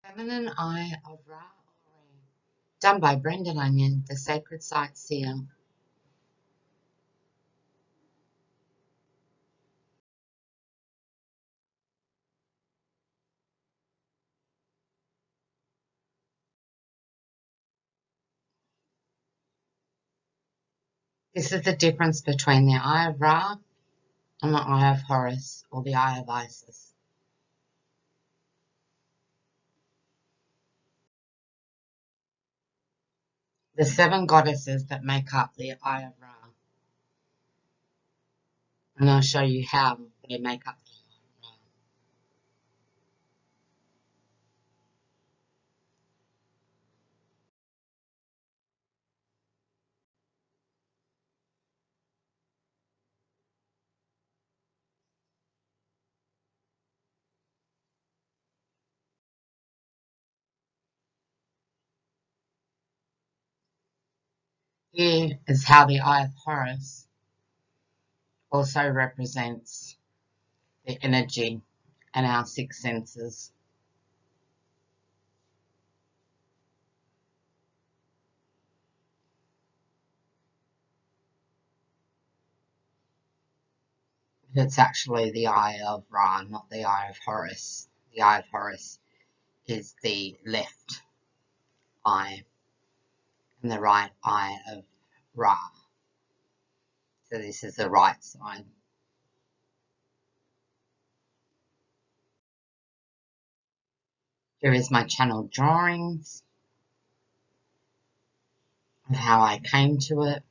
Feminine Eye of Ra, done by Brendan Onion, the Sacred Sightseer. This is the difference between the Eye of Ra and the Eye of Horus, or the Eye of Isis. The 7 goddesses that make up the Eye of Ra. And I'll show you how they make up the Eye of Ra. Here is how the Eye of Horus also represents the energy and our 6 senses. It's actually the Eye of Ra, not the Eye of Horus. The Eye of Horus is the left eye and the right eye of Ra. So this is the right side. Here is my channel drawings of how I came to it.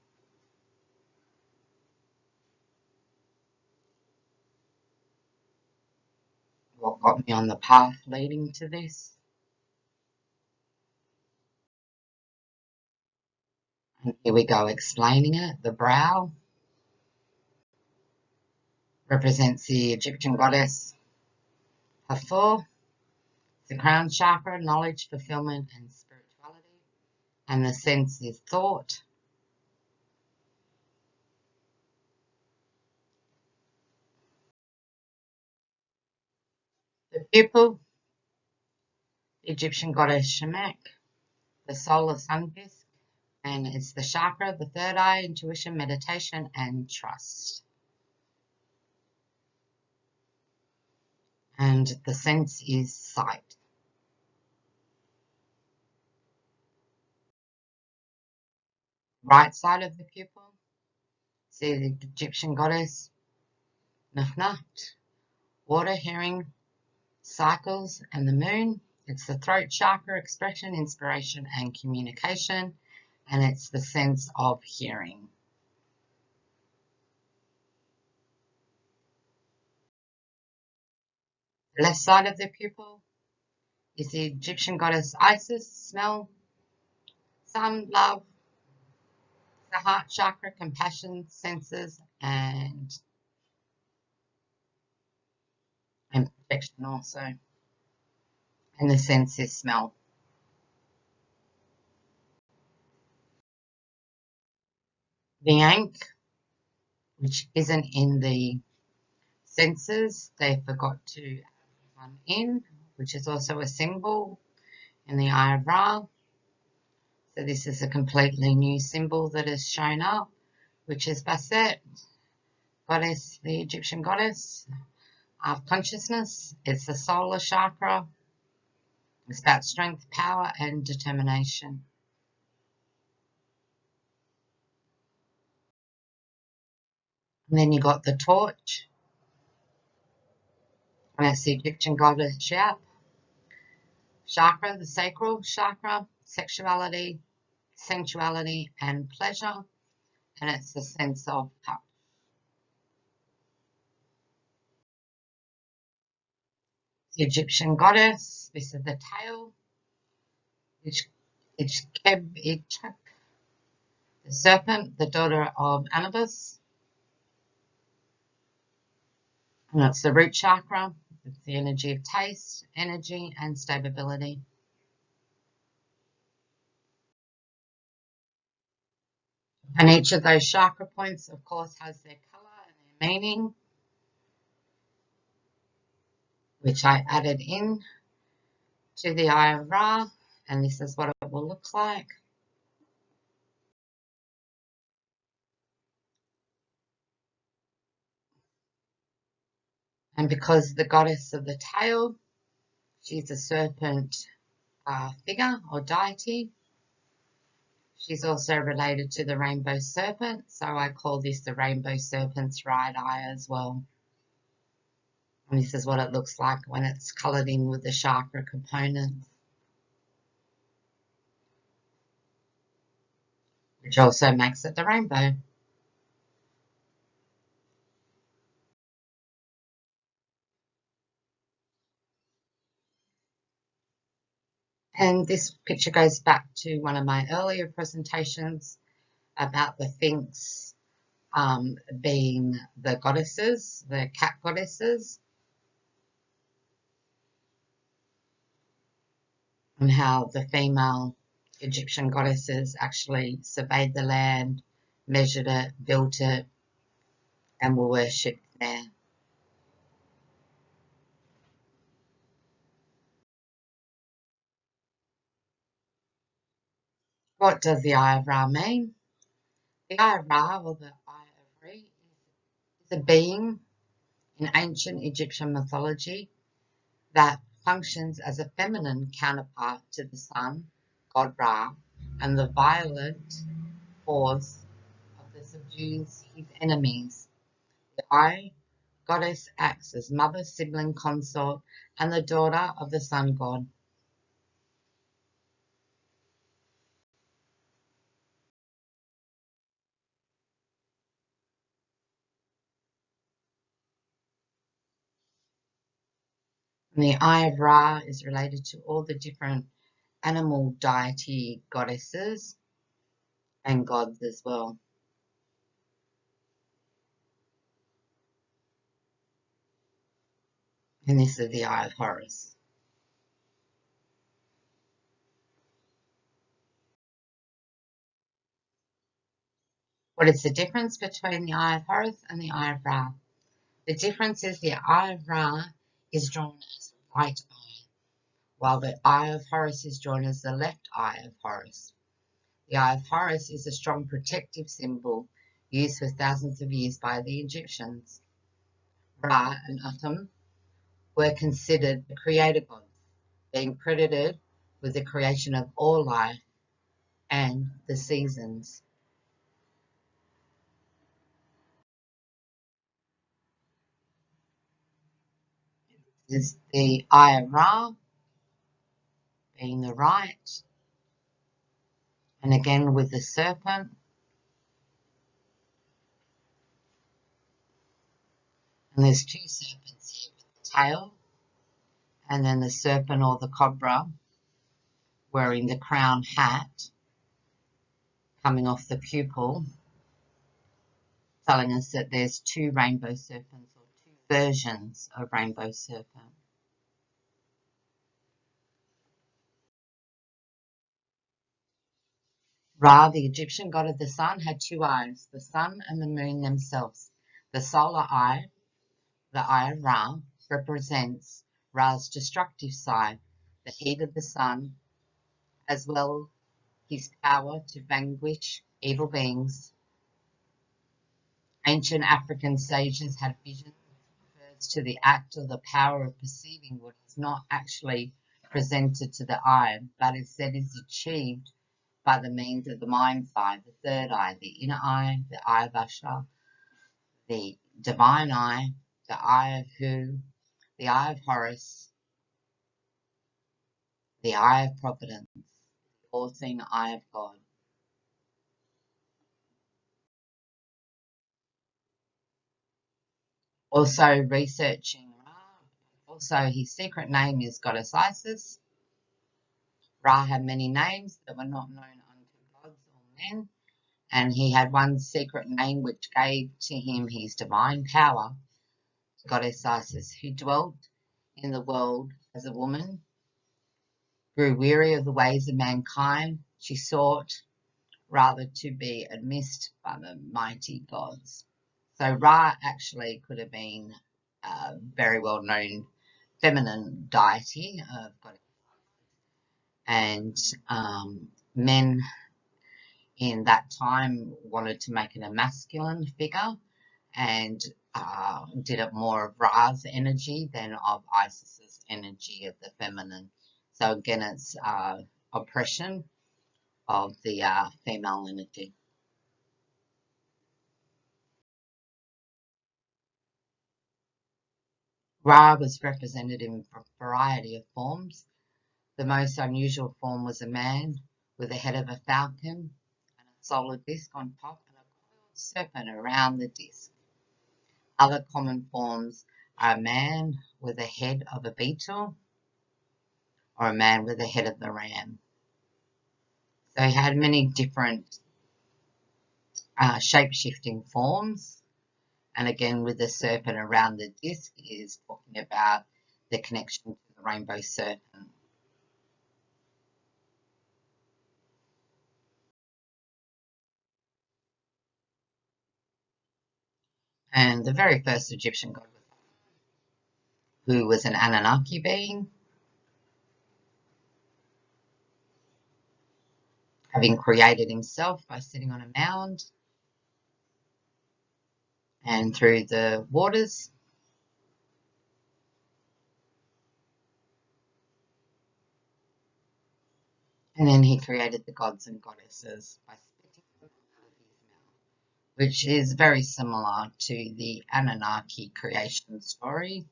What got me on the path leading to this. And here we go explaining it. The brow represents the Egyptian goddess Hathor. The crown chakra, knowledge, fulfillment, and spirituality. And the sense is thought. The pupil, the Egyptian goddess Shemek. The solar sun disk, and it's the chakra, the third eye, intuition, meditation, and trust. And the sense is sight. Right side of the pupil, see the Egyptian goddess Nafnat, water, hearing, cycles, and the moon. It's the throat chakra, expression, inspiration, and communication, and it's the sense of hearing. The left side of the pupil is the Egyptian goddess Isis, smell, sun, love, the heart chakra, compassion, senses, and protection also. And the sense is smell. The ankh, which isn't in the senses, they forgot to add one in, which is also a symbol in the Eye of Ra. So this is a completely new symbol that has shown up, which is Bastet, goddess, the Egyptian goddess of consciousness. It's the solar chakra. It's about strength, power, and determination. And then you got the torch, and that's the Egyptian goddess Shat. Chakra, the sacral chakra, sexuality, sensuality, and pleasure, and it's the sense of touch. The Egyptian goddess, this is the tail, Ichkeb, the serpent, the daughter of Anubis, and it's the root chakra. It's the energy of taste, energy, and stability. And each of those chakra points, of course, has their colour and their meaning, which I added in to the Eye of Ra, and this is what it will look like. And because the goddess of the tail, she's a serpent figure or deity, she's also related to the rainbow serpent, so I call this the rainbow serpent's right eye as well. And this is what it looks like when it's coloured in with the chakra components, which also makes it the rainbow. And this picture goes back to one of my earlier presentations about the Sphinx being the goddesses, the cat goddesses, and how the female Egyptian goddesses actually surveyed the land, measured it, built it, and were worshipped there. What does the Eye of Ra mean? The Eye of Ra, or the Eye of Re, is a being in ancient Egyptian mythology that functions as a feminine counterpart to the sun, god Ra, and the violent force of the subdues his enemies. The Eye goddess acts as mother, sibling, consort, and the daughter of the sun god. And the Eye of Ra is related to all the different animal deity goddesses and gods as well. And this is the Eye of Horus. What is the difference between the Eye of Horus and the Eye of Ra? The difference is the Eye of Ra is drawn as the right eye, while the Eye of Horus is drawn as the left eye of Horus. The Eye of Horus is a strong protective symbol used for thousands of years by the Egyptians. Ra and Atum were considered the creator gods, being credited with the creation of all life and the seasons. This is the Eye of Ra being the right, and again with the serpent. And there's two serpents here with the tail, and then the serpent or the cobra wearing the crown hat coming off the pupil, telling us that there's two rainbow serpents or two versions of rainbow serpent. Ra, the Egyptian god of the sun, had two eyes, the sun and the moon themselves. The solar eye, the Eye of Ra, represents Ra's destructive side, the heat of the sun, as well his power to vanquish evil beings. Ancient African sages had visions that refers to the act or the power of perceiving what is not actually presented to the eye, but instead is achieved by the means of the mind's eye, the third eye, the inner eye, the Eye of Ashar, the divine eye, the Eye of Hu, the Eye of Horus, the Eye of Providence, the all-seeing Eye of God. Also researching Ra, also his secret name is Goddess Isis. Ra had many names that were not known unto gods or men, and he had one secret name which gave to him his divine power, Goddess Isis, who dwelt in the world as a woman, grew weary of the ways of mankind. She sought rather to be amidst by the mighty gods. So Ra actually could have been a very well known feminine deity of goddess. and men in that time wanted to make it a masculine figure and did it more of Ra's energy than of Isis's energy of the feminine. So again, it's oppression of the female energy. Ra was represented in a variety of forms. The most unusual form was a man with the head of a falcon and a solar disc on top and a coiled serpent around the disc. Other common forms are a man with the head of a beetle or a man with the head of the ram. So he had many different shape-shifting forms. And again, with the serpent around the disc is talking about the connection to the rainbow serpent. And the very first Egyptian god, who was an Anunnaki being, having created himself by sitting on a mound and through the waters. And then he created the gods and goddesses by spitting them out of his mouth, which is very similar to the Anunnaki creation story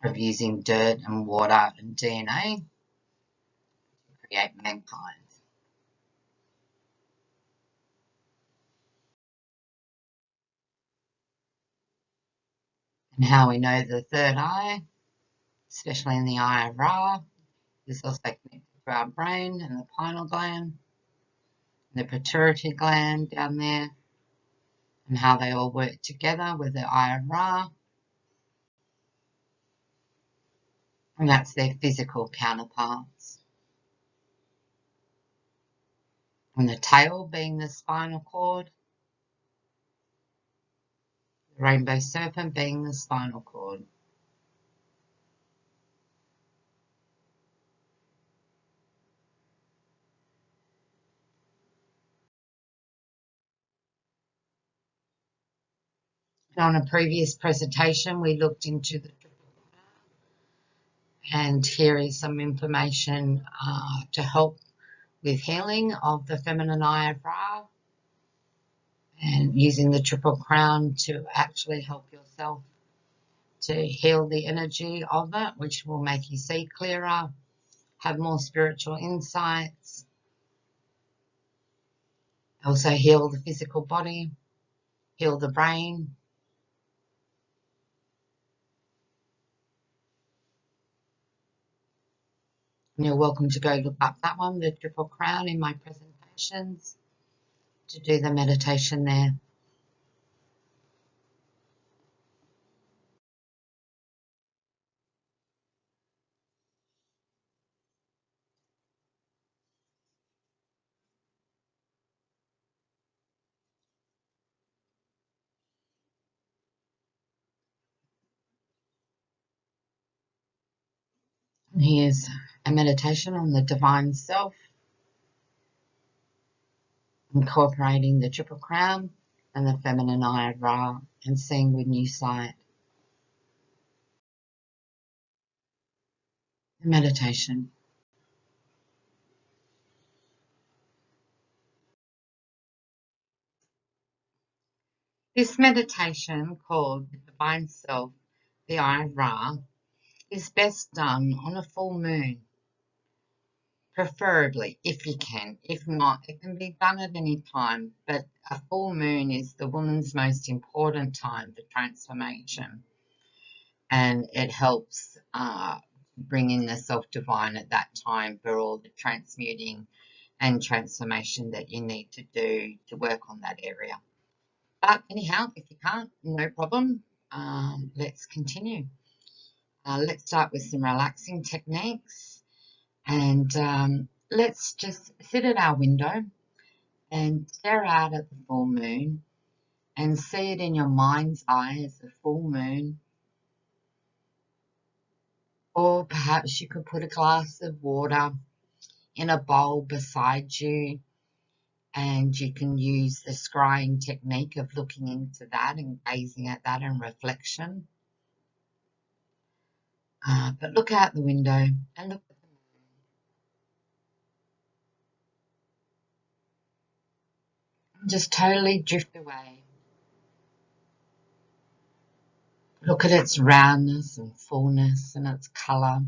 of using dirt and water and DNA to create mankind. And how we know the third eye, especially in the eye of Ra, is also connected to our brain and the pineal gland, and the pituitary gland down there, and how they all work together with the eye of Ra. And that's their physical counterparts. And the tail being the spinal cord, the rainbow serpent being the spinal cord. And on a previous presentation, we looked into the triple crown, and here is some information to help with healing of the feminine eye of Ra, and using the triple crown to actually help yourself to heal the energy of it, which will make you see clearer, have more spiritual insights, also heal the physical body, heal the brain. And you're welcome to go look up that one, the triple crown, in my presentations to do the meditation there. And here's a meditation on the divine self, incorporating the triple crown and the feminine eye of Ra, and seeing with new sight. The meditation. This meditation, called the Divine Self, the Eye of Ra, is best done on a full moon, preferably if you can. If not, it can be done at any time, but a full moon is the woman's most important time for transformation, and it helps bring in the self-divine at that time for all the transmuting and transformation that you need to do to work on that area. But anyhow, if you can't, no problem. Let's continue. Let's start with some relaxing techniques, and let's just sit at our window and stare out at the full moon and see it in your mind's eye as the full moon, Or perhaps you could put a glass of water in a bowl beside you, and you can use the scrying technique of looking into that and gazing at that in reflection. But look out the window and look at the moon. And just totally drift away. Look at its roundness and fullness and its colour.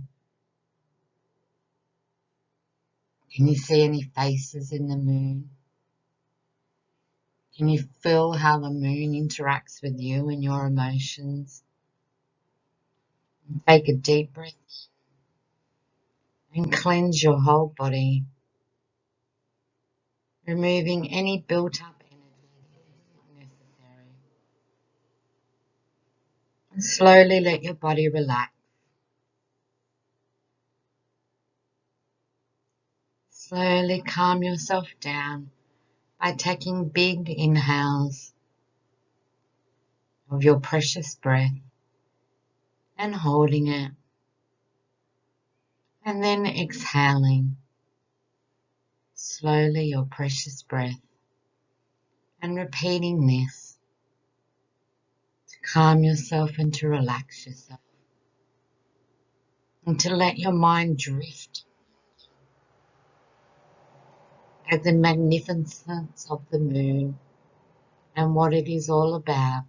Can you see any faces in the moon? Can you feel how the moon interacts with you and your emotions? And take a deep breath and cleanse your whole body, removing any built-up energy that's not necessary. And slowly let your body relax. Slowly calm yourself down by taking big inhales of your precious breath and holding it, and then exhaling slowly your precious breath and repeating this to calm yourself and to relax yourself and to let your mind drift at the magnificence of the moon and what it is all about.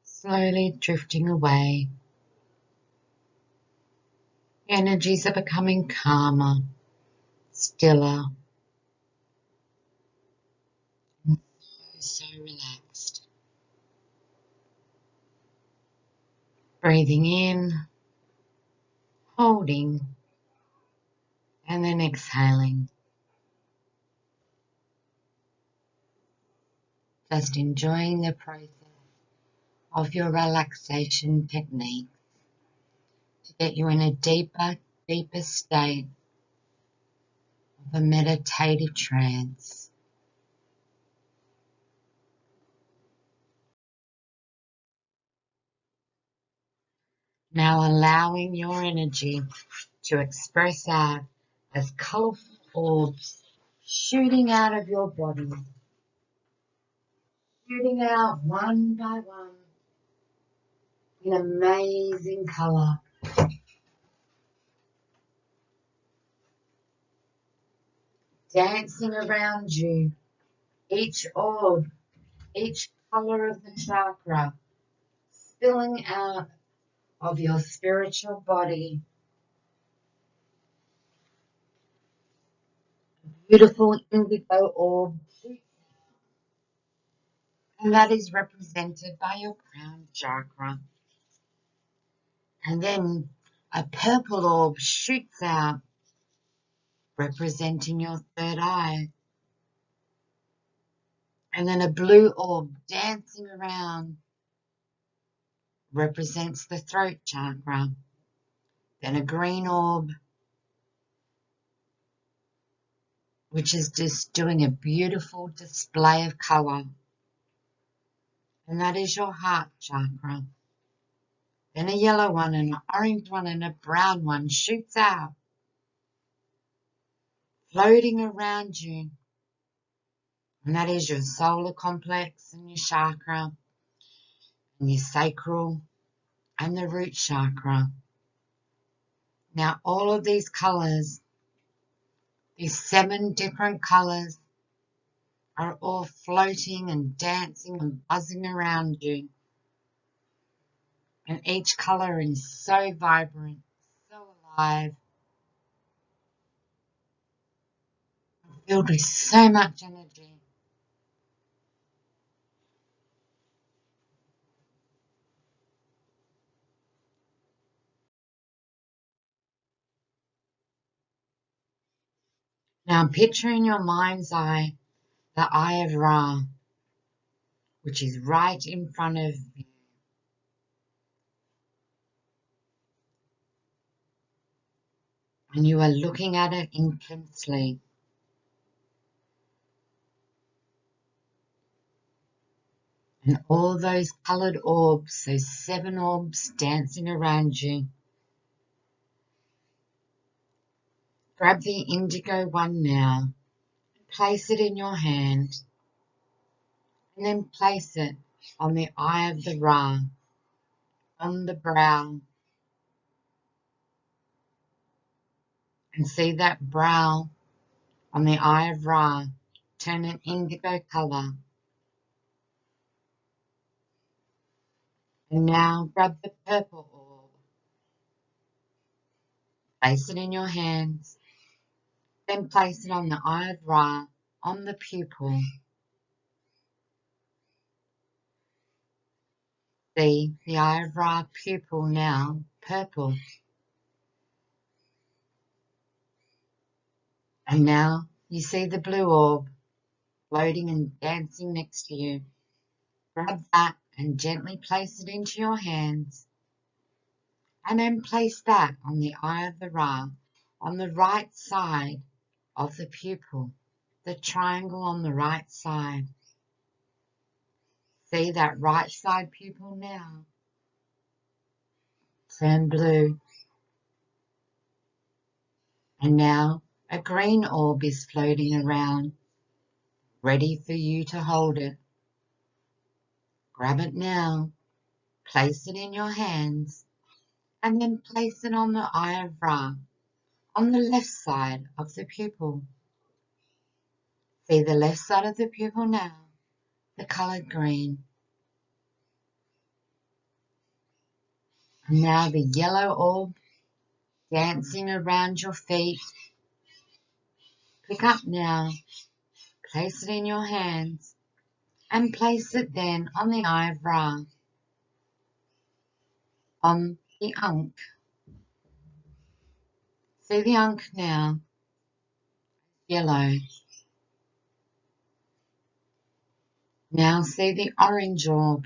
Slowly drifting away. Energies are becoming calmer, stiller, and so relaxed. Breathing in, holding, and then exhaling. Just enjoying the process of your relaxation technique to get you in a deeper state of a meditative trance. Now allowing your energy to express out as colourful orbs shooting out of your body, shooting out one by one in amazing colour. Dancing around you, each orb, each colour of the chakra, spilling out of your spiritual body. Beautiful indigo orb, and that is represented by your crown chakra. And then a purple orb shoots out, representing your third eye. And then a blue orb dancing around represents the throat chakra. Then a green orb, which is just doing a beautiful display of colour, and that is your heart chakra. Then a yellow one, an orange one, and a brown one shoots out, floating around you, and that is your solar complex and your chakra and your sacral and the root chakra. Now all of these colours, these 7 different colours, are all floating and dancing and buzzing around you. And each colour is so vibrant, so alive, filled with so much energy. Now picture in your mind's eye the Eye of Ra, which is right in front of you. And you are looking at it intensely. And all those coloured orbs, those 7 orbs dancing around you. Grab the indigo one now, place it in your hand, and then place it on the eye of the Ra, on the brow, and see that brow on the eye of Ra turn an indigo colour. And now grab the purple orb, place it in your hands, then place it on the eye of Ra, on the pupil. See the eye of Ra pupil now purple. And now you see the blue orb floating and dancing next to you. Grab that and gently place it into your hands. And then place that on the eye of the Ra, on the right side of the pupil, the triangle on the right side. See that right side pupil now turn blue. And now a green orb is floating around, ready for you to hold it. Grab it now, place it in your hands, and then place it on the eye of Ra, on the left side of the pupil. See the left side of the pupil now, the colour green. And now the yellow orb dancing around your feet. Pick up now, place it in your hands, and place it then on the eye of Ra, on the Ankh. See the Ankh now, yellow. Now see the orange orb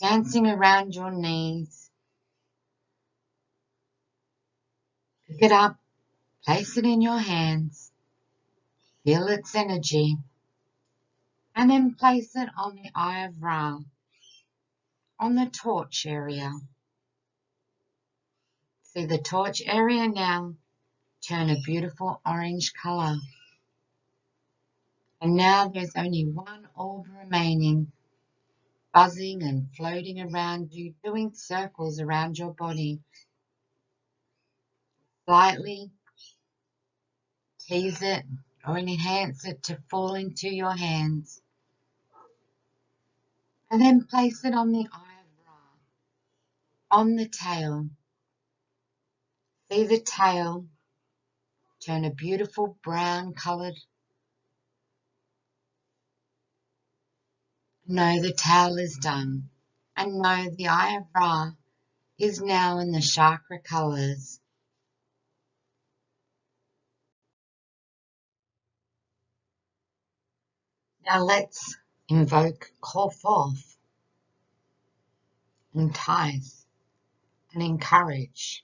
dancing around your knees. Pick it up, place it in your hands, feel its energy, and then place it on the eye of Ra, on the torch area. See the torch area now turn a beautiful orange colour. And now there's only one orb remaining, buzzing and floating around you, doing circles around your body. Slightly tease it or enhance it to fall into your hands. And then place it on the eye of Ra, on the tail. See the tail turn a beautiful brown coloured. Know the tail is done. And know the eye of Ra is now in the chakra colours. Now let's invoke, call forth, entice, and encourage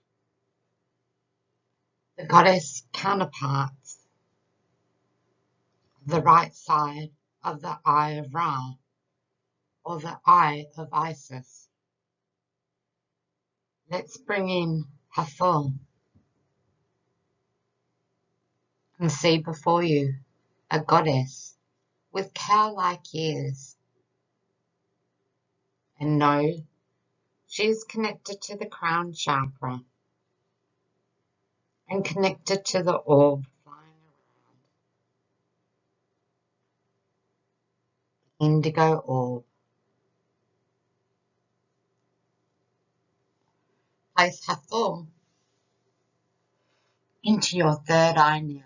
the goddess counterparts of the right side of the eye of Ra, or the eye of Isis. Let's bring in Hathor and see before you a goddess with cow-like ears, and know she is connected to the crown chakra and connected to the orb flying around, the indigo orb. Place Hathor into your third eye now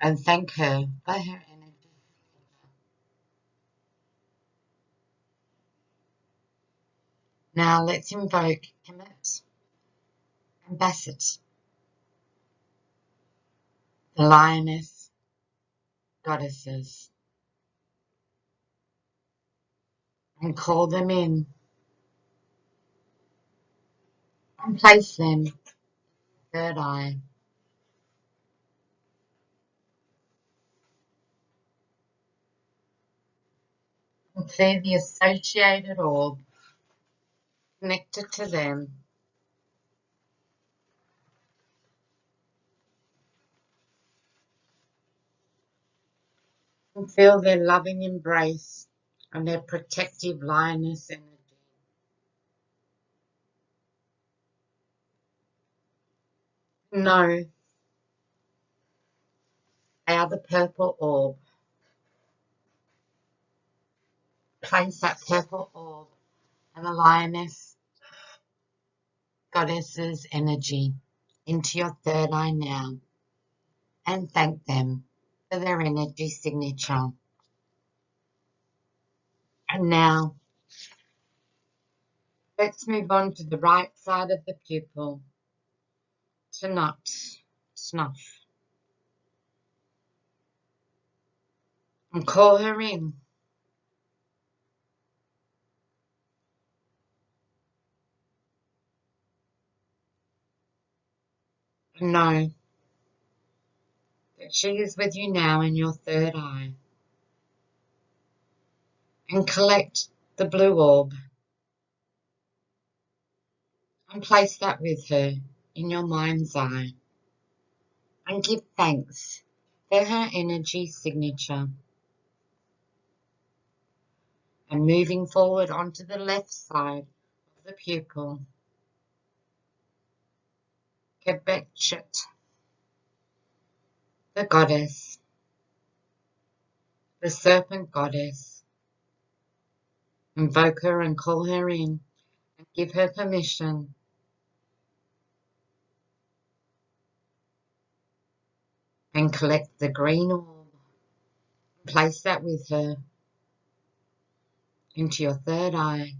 and thank her for her energy. Now let's invoke Kemet and Basset, the lioness goddesses, and call them in and place them third eye. see the associated orb connected to them. And feel their loving embrace and their protective lioness energy. Know they are the purple orb. Place that purple orb and the lioness goddess's energy into your third eye now and thank them for their energy signature. And now let's move on to the right side of the pupil to not snuff and call her in. And know that she is with you now in your third eye. And collect the blue orb and place that with her in your mind's eye and give thanks for her energy signature. And moving forward onto the left side of the pupil, Kebechet, the goddess, the serpent goddess. Invoke her and call her in and give her permission. And collect the green orb. Place that with her into your third eye.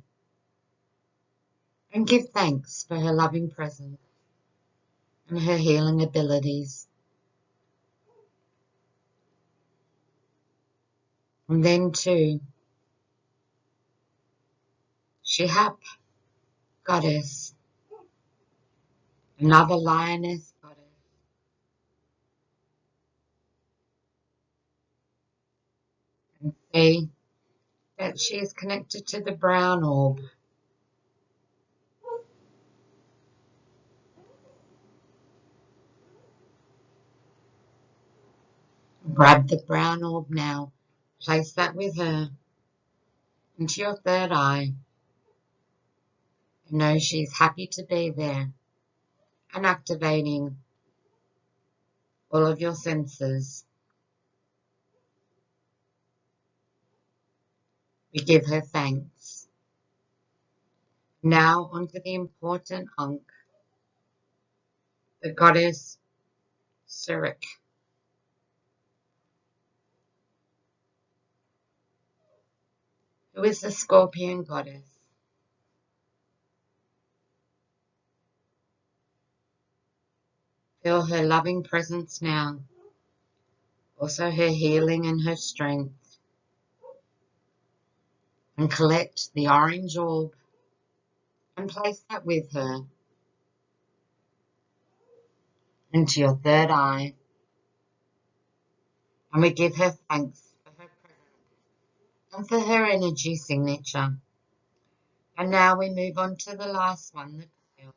And give thanks for her loving presence and her healing abilities. And then too, Shihap, goddess, another lioness goddess. And see that she is connected to the brown orb. Grab the brown orb now. Place that with her into your third eye. And know she's happy to be there and activating all of your senses. We give her thanks. Now onto the important Ankh, the goddess Sirik, who is the scorpion goddess. Feel her loving presence now, also her healing and her strength. And collect the orange orb and place that with her into your third eye. And we give her thanks for her presence and for her energy signature. And now we move on to the last one, the tail.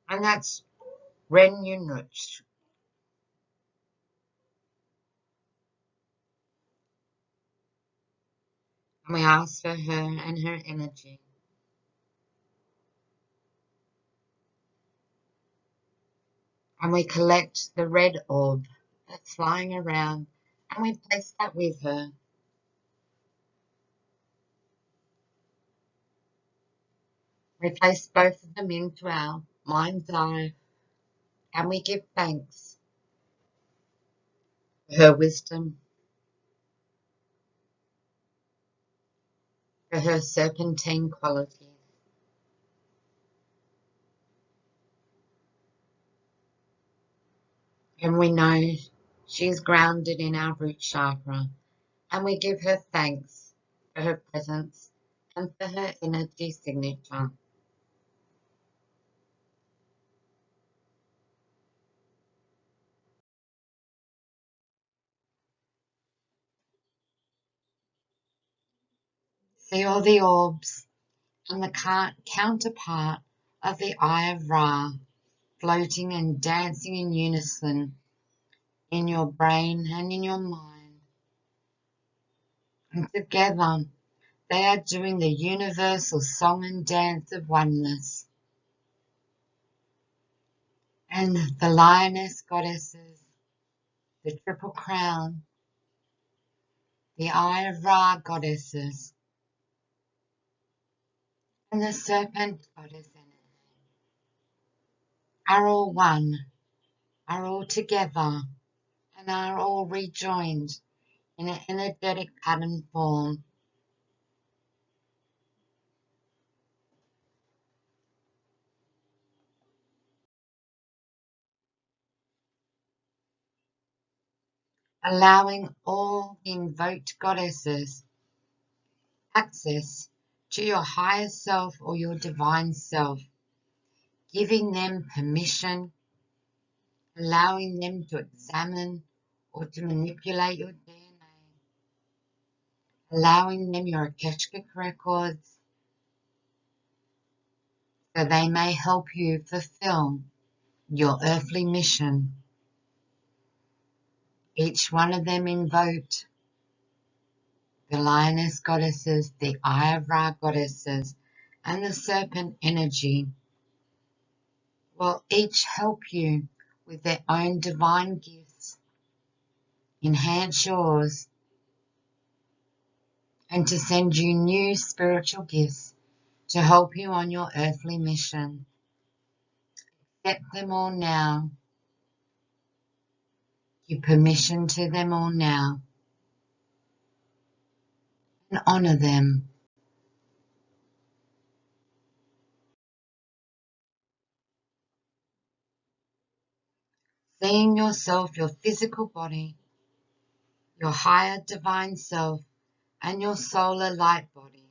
And that's Ren Yunruch. And we ask for her and her energy. And we collect the red orb that's flying around and we place that with her. We place both of them into our mind's eye and we give thanks for her wisdom, for her serpentine qualities. And we know she's grounded in our root chakra and we give her thanks for her presence and for her energy signature. Feel the orbs and the counterpart of the Eye of Ra floating and dancing in unison in your brain and in your mind. And together they are doing the universal song and dance of oneness. And the lioness goddesses, the triple crown, the Eye of Ra goddesses, and the serpent goddess are all one, are all together, and are all rejoined in an energetic pattern form. Allowing all the invoked goddesses access to your higher self or your divine self, giving them permission, allowing them to examine or to manipulate your DNA, allowing them your Akashic records so they may help you fulfill your earthly mission. Each one of them invoked the lioness goddesses, the Eye of Ra goddesses, and the serpent energy will each help you with their own divine gifts, enhance yours, and to send you new spiritual gifts to help you on your earthly mission. Accept them all now. Give permission to them all now. And honor them. Seeing yourself, your physical body, your higher divine self, and your solar light body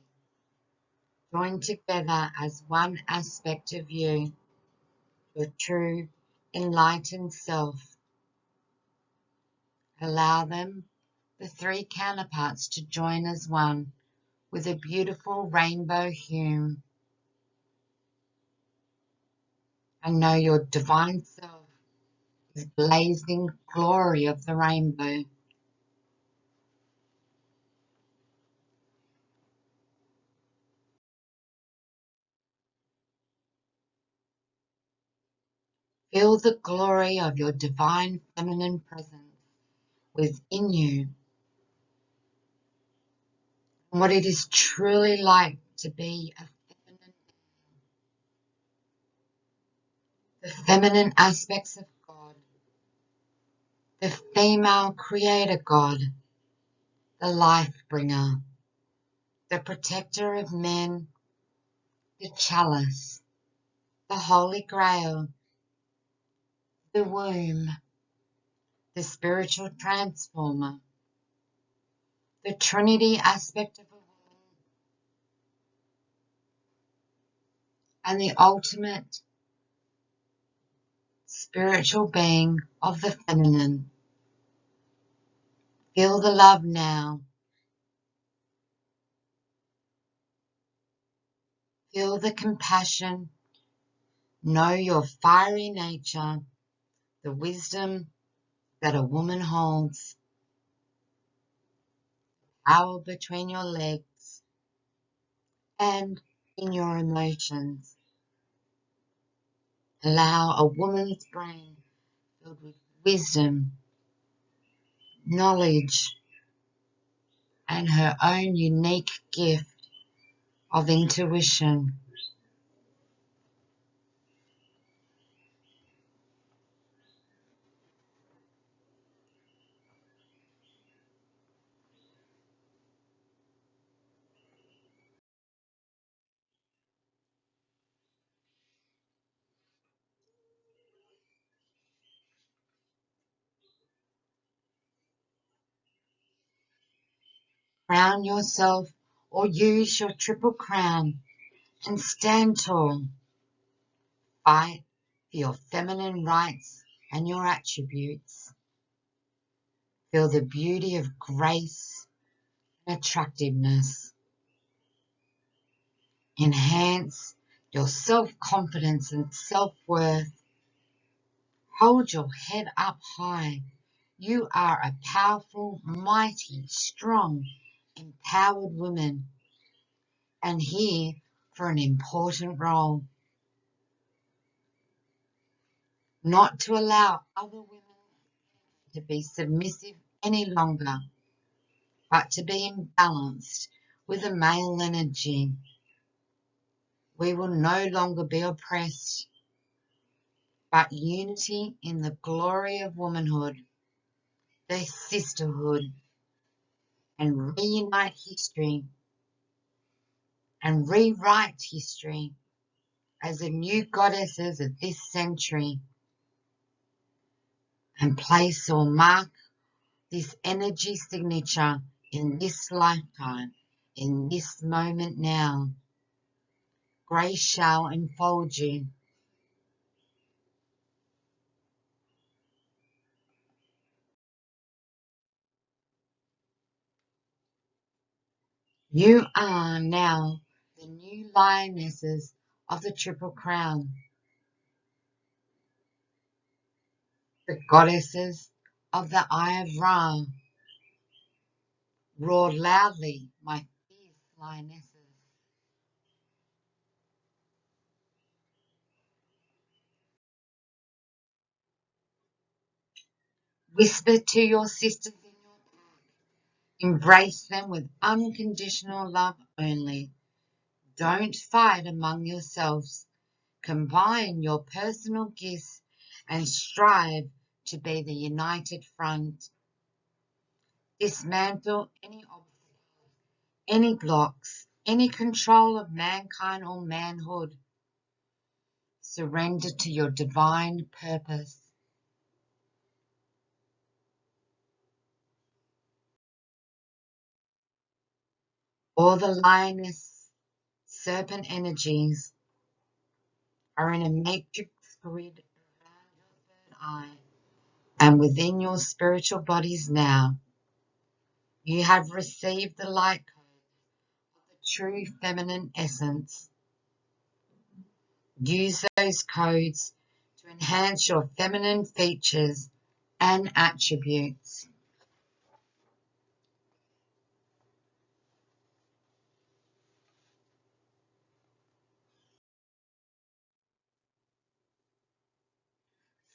joined together as one aspect of you, your true enlightened self. Allow them, the three counterparts, to join as one with a beautiful rainbow hue. And know your divine self is blazing glory of the rainbow. Feel the glory of your divine feminine presence within you, and what it is truly like to be a feminine, the feminine aspects of God, the female creator God, the life bringer, the protector of men, the chalice, the holy grail, the womb, the spiritual transformer, the Trinity aspect of a woman, and the ultimate spiritual being of the feminine. Feel the love now. Feel the compassion. Know your fiery nature, the wisdom that a woman holds, power between your legs, and in your emotions. Allow a woman's brain filled with wisdom, knowledge, and her own unique gift of intuition. Crown yourself or use your triple crown and stand tall. Fight for your feminine rights and your attributes. Feel the beauty of grace and attractiveness. Enhance your self-confidence and self-worth. Hold your head up high. You are a powerful, mighty, strong, empowered woman, and here for an important role. Not to allow other women to be submissive any longer, but to be imbalanced with a male energy. We will no longer be oppressed, but unity in the glory of womanhood, the sisterhood, and reunite history and rewrite history as the new goddesses of this century, and place or mark this energy signature in this lifetime, in this moment now. Grace shall enfold you. You are now the new lionesses of the Triple Crown, the goddesses of the Eye of Ra. Roar loudly, my fierce lionesses. Whisper to your sisters in your pack. Embrace them with unconditional love only. Don't fight among yourselves. Combine your personal gifts and strive to be the united front. Dismantle any obstacles, any blocks, any control of mankind or manhood. Surrender to your divine purpose. All the lioness serpent energies are in a matrix grid around your third eye and within your spiritual bodies now. You have received the light code of the true feminine essence. Use those codes to enhance your feminine features and attributes.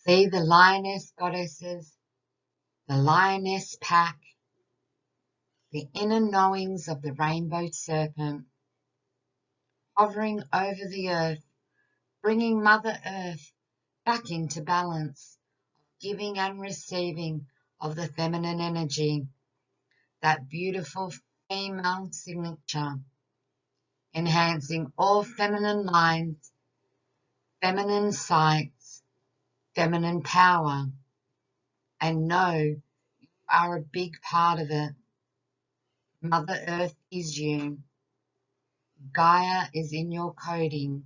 See the lioness goddesses, the lioness pack, the inner knowings of the rainbow serpent, hovering over the earth, bringing Mother Earth back into balance, giving and receiving of the feminine energy, that beautiful female signature, enhancing all feminine lines, feminine sights, feminine power, and know you are a big part of it. Mother Earth is you. Gaia is in your coding.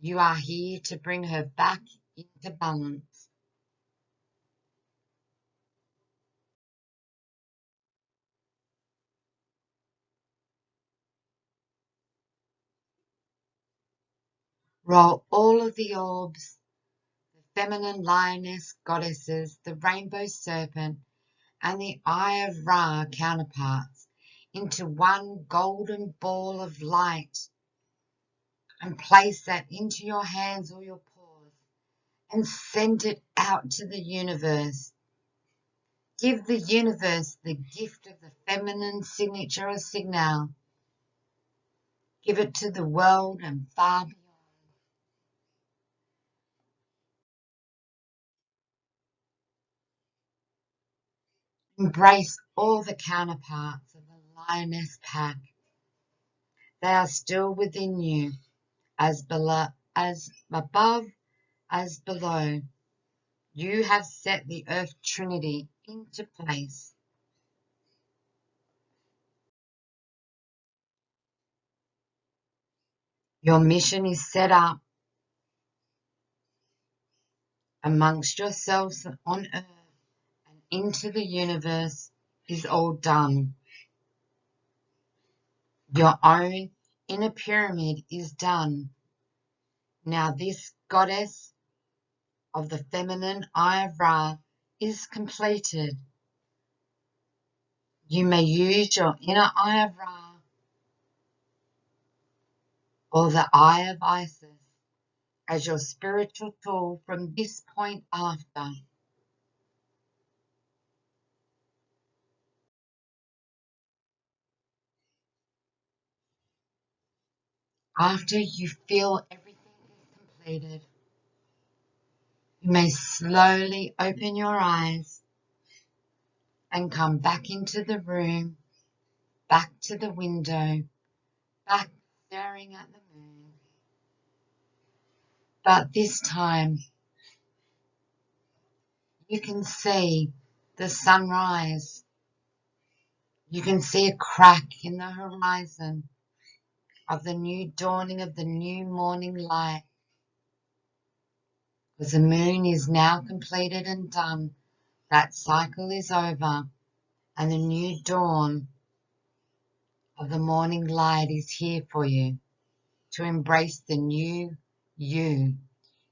You are here to bring her back into balance. Roll all of the orbs, the feminine lioness goddesses, the rainbow serpent, and the Eye of Ra counterparts into one golden ball of light, and place that into your hands or your paws and send it out to the universe. Give the universe the gift of the feminine signature or signal. Give it to the world and far beyond. Embrace all the counterparts of the lioness pack. They are still within you, as above as below. You have set the Earth Trinity into place. Your mission is set up amongst yourselves on Earth and into the universe is all done. Your own inner pyramid is done. Now this goddess of the feminine Eye of Ra is completed. You may use your inner Eye of Ra or the Eye of Isis as your spiritual tool from this point after. After you feel everything is completed, you may slowly open your eyes and come back into the room, back to the window, back staring at the moon. But this time, you can see the sunrise. You can see a crack in the horizon of the new dawning of the new morning light. Because the moon is now completed and done. That cycle is over, and the new dawn of the morning light is here for you to embrace the new you,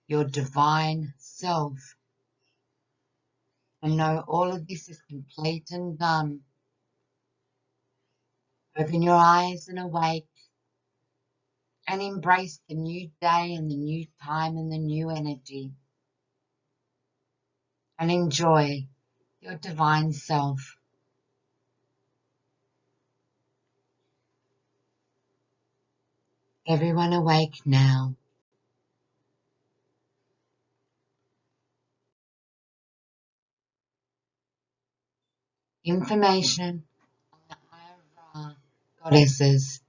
your divine self, and know all of this is complete and done. Open your eyes and awake and embrace the new day and the new time and the new energy, and enjoy your divine self. Everyone awake now. Information on the Ira goddesses.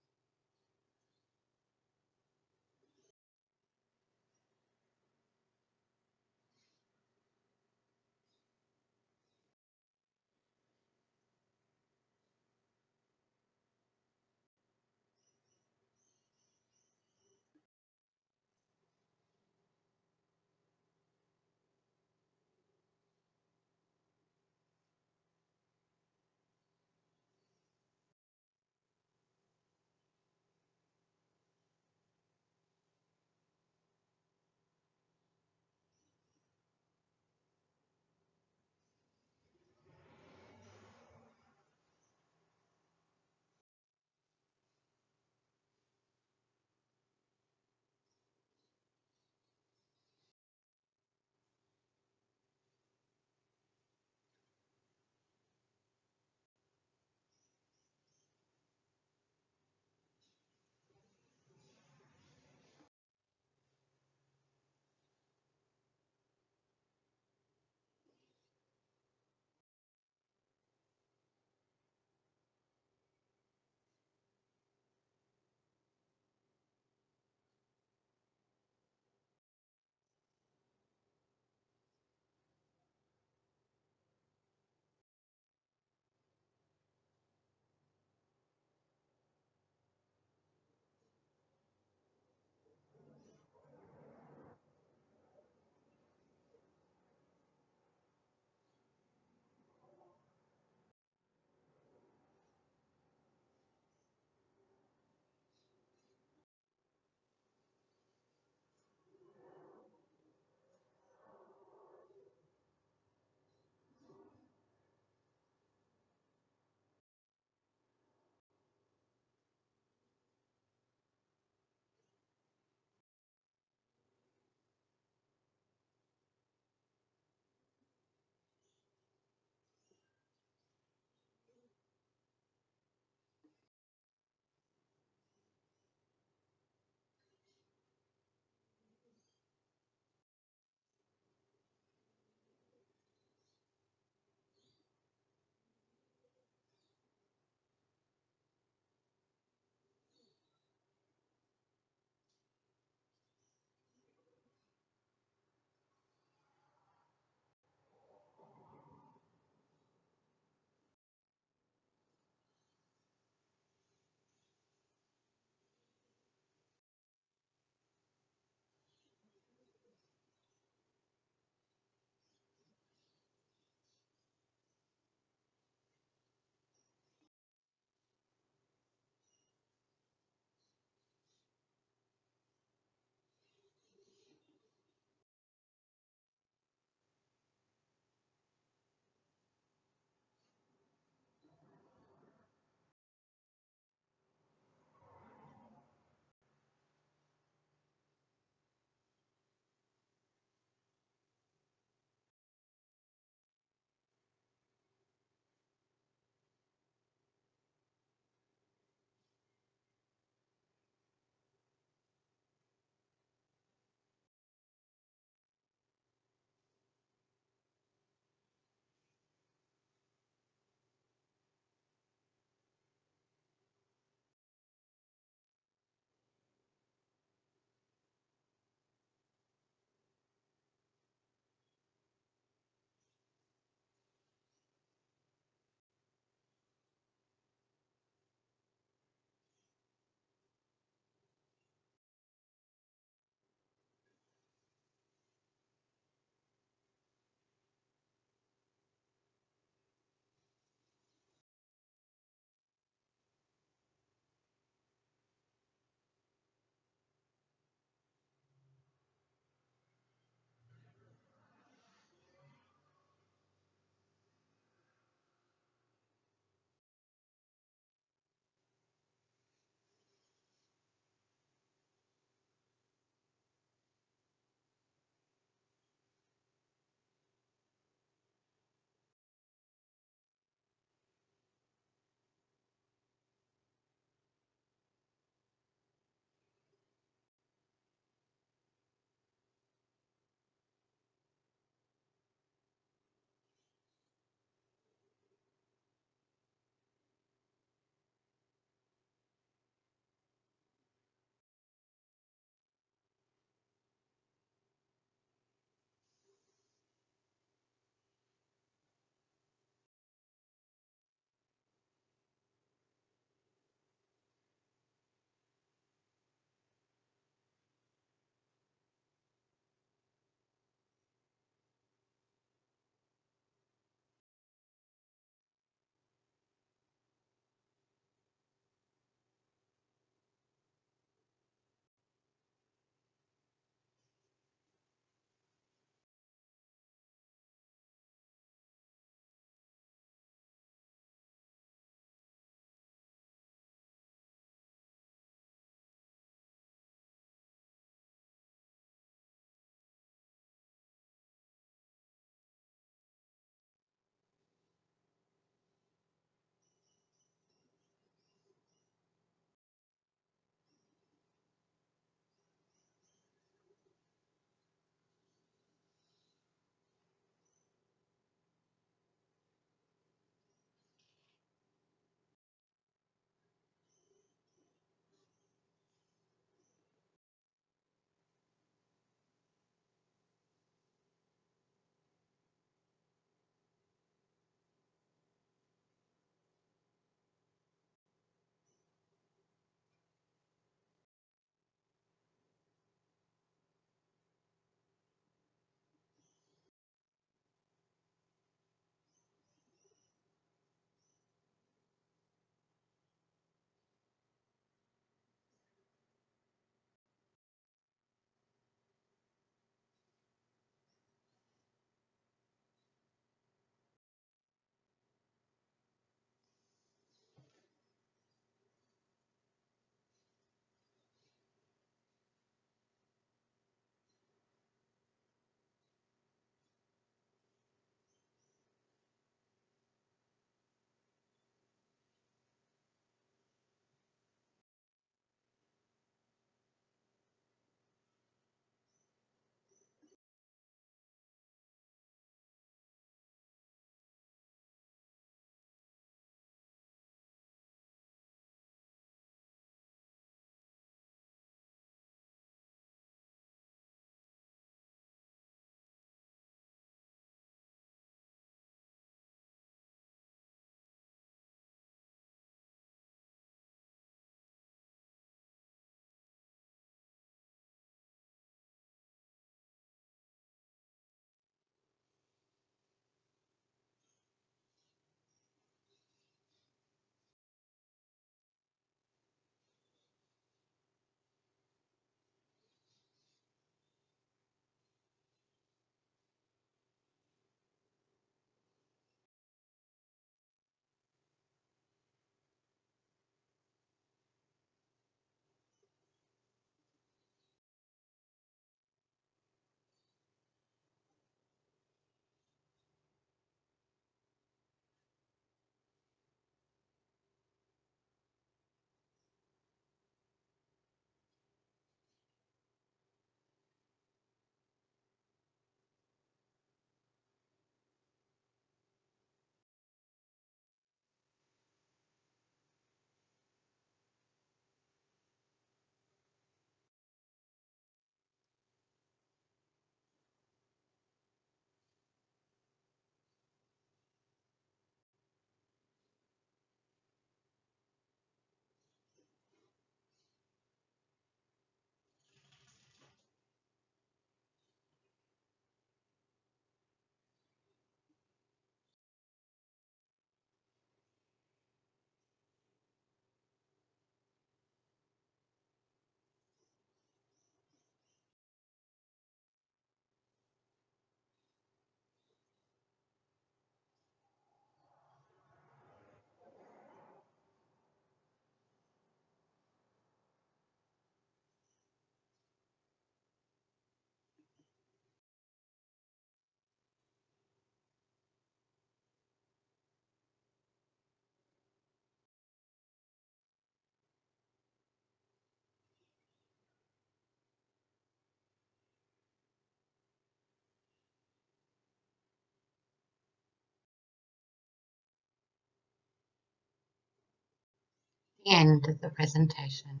the end of the presentation.